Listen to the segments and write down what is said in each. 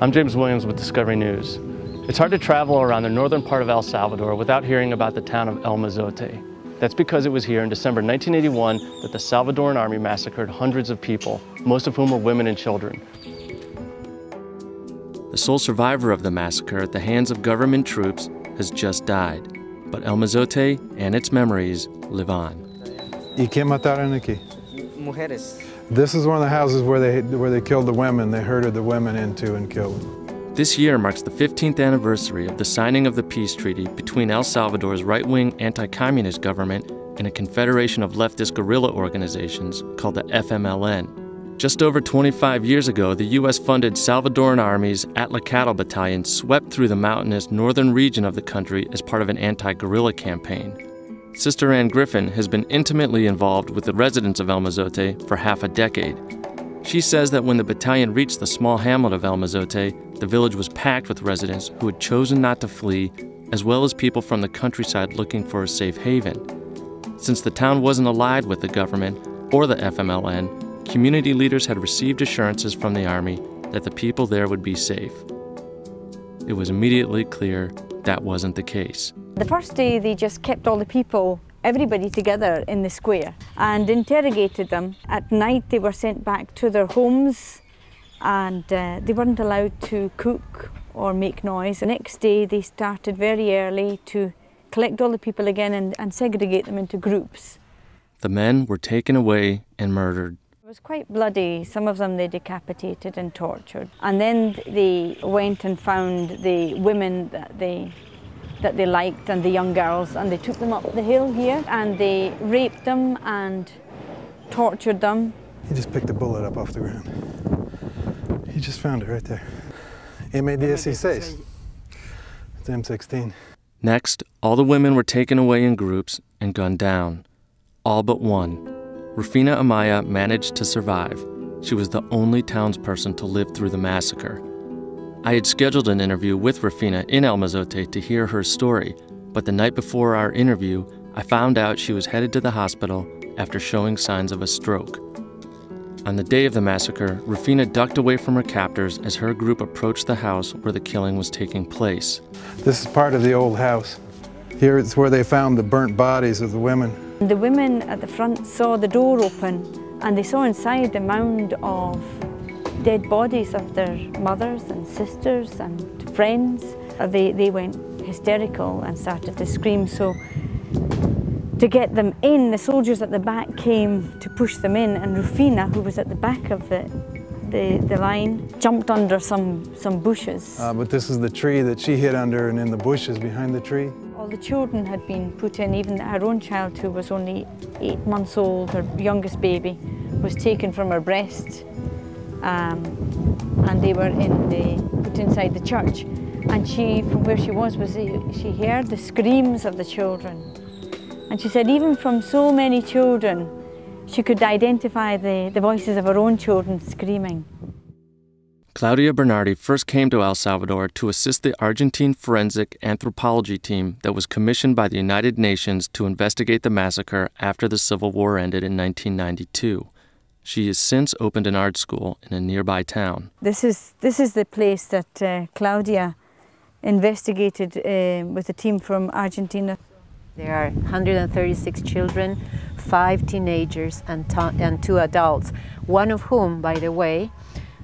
I'm James Williams with Discovery News. It's hard to travel around the northern part of El Salvador without hearing about the town of El Mozote. That's because it was here in December 1981 that the Salvadoran army massacred hundreds of people, most of whom were women and children. The sole survivor of the massacre at the hands of government troops has just died, but El Mozote and its memories live on. ¿Y qué mataron aquí? Mujeres. This is one of the houses where they killed the women. They herded the women into and killed them. This year marks the 15th anniversary of the signing of the peace treaty between El Salvador's right-wing anti-communist government and a confederation of leftist guerrilla organizations called the FMLN. Just over 25 years ago, the U.S.-funded Salvadoran Army's Atla Battalion swept through the mountainous northern region of the country as part of an anti-guerrilla campaign. Sister Ann Griffin has been intimately involved with the residents of El Mozote for half a decade. She says that when the battalion reached the small hamlet of El Mozote, the village was packed with residents who had chosen not to flee, as well as people from the countryside looking for a safe haven. Since the town wasn't allied with the government or the FMLN, community leaders had received assurances from the army that the people there would be safe. It was immediately clear that wasn't the case. The first day they just kept all the people, everybody together in the square and interrogated them. At night they were sent back to their homes and they weren't allowed to cook or make noise. The next day they started very early to collect all the people again and segregate them into groups. The men were taken away and murdered. It was quite bloody. Some of them they decapitated and tortured. And then they went and found the women that they liked and the young girls, and they took them up the hill here and they raped them and tortured them. He just picked a bullet up off the ground. He just found it right there. M16. It's M16. Next, all the women were taken away in groups and gunned down. All but one. Rufina Amaya managed to survive. She was the only townsperson to live through the massacre. I had scheduled an interview with Rufina in El Mozote to hear her story, but the night before our interview, I found out she was headed to the hospital after showing signs of a stroke. On the day of the massacre, Rufina ducked away from her captors as her group approached the house where the killing was taking place. This is part of the old house. Here it's where they found the burnt bodies of the women. The women at the front saw the door open and they saw inside the mound of dead bodies of their mothers and sisters and friends. They went hysterical and started to scream. So to get them in, the soldiers at the back came to push them in, and Rufina, who was at the back of the line, jumped under some bushes. But this is the tree that she hid under, and in the bushes behind the tree. All the children had been put in, even her own child, who was only 8 months old, her youngest baby, was taken from her breast. And they were put inside the church. And she, from where she was she heard the screams of the children. And she said even from so many children, she could identify the voices of her own children screaming. Claudia Bernardi first came to El Salvador to assist the Argentine forensic anthropology team that was commissioned by the United Nations to investigate the massacre after the Civil War ended in 1992. She has since opened an art school in a nearby town. This is the place that Claudia investigated with a team from Argentina. There are 136 children, 5 teenagers and 2 adults, one of whom, by the way,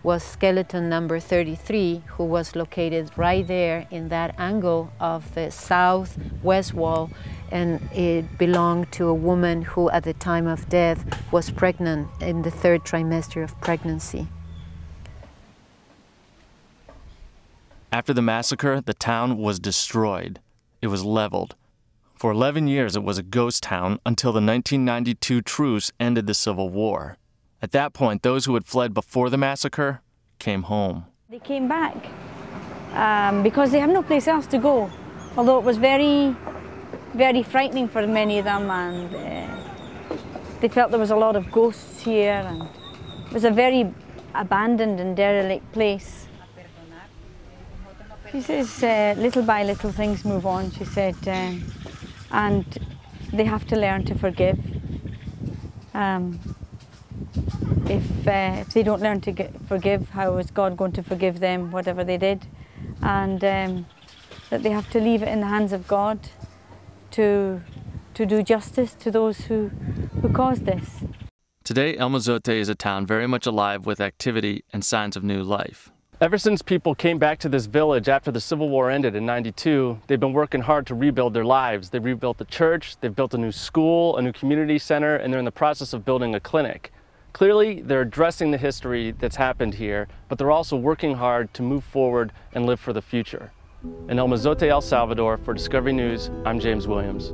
was skeleton number 33, who was located right there in that angle of the southwest wall, and it belonged to a woman who at the time of death was pregnant in the 3rd trimester of pregnancy. After the massacre, the town was destroyed. It was leveled. For 11 years, it was a ghost town until the 1992 truce ended the Civil War. At that point, those who had fled before the massacre came home. They came back because they have no place else to go, although it was very, very frightening for many of them, and they felt there was a lot of ghosts here, and it was a very abandoned and derelict place. She says, little by little things move on, she said, and they have to learn to forgive. if they don't learn to forgive, how is God going to forgive them, whatever they did? And that they have to leave it in the hands of God to do justice to those who caused this. Today, El Mozote is a town very much alive with activity and signs of new life. Ever since people came back to this village after the Civil War ended in '92, they've been working hard to rebuild their lives. They've rebuilt the church, they've built a new school, a new community center, and they're in the process of building a clinic. Clearly, they're addressing the history that's happened here, but they're also working hard to move forward and live for the future. In El Mozote, El Salvador, for Discovery News, I'm James Williams.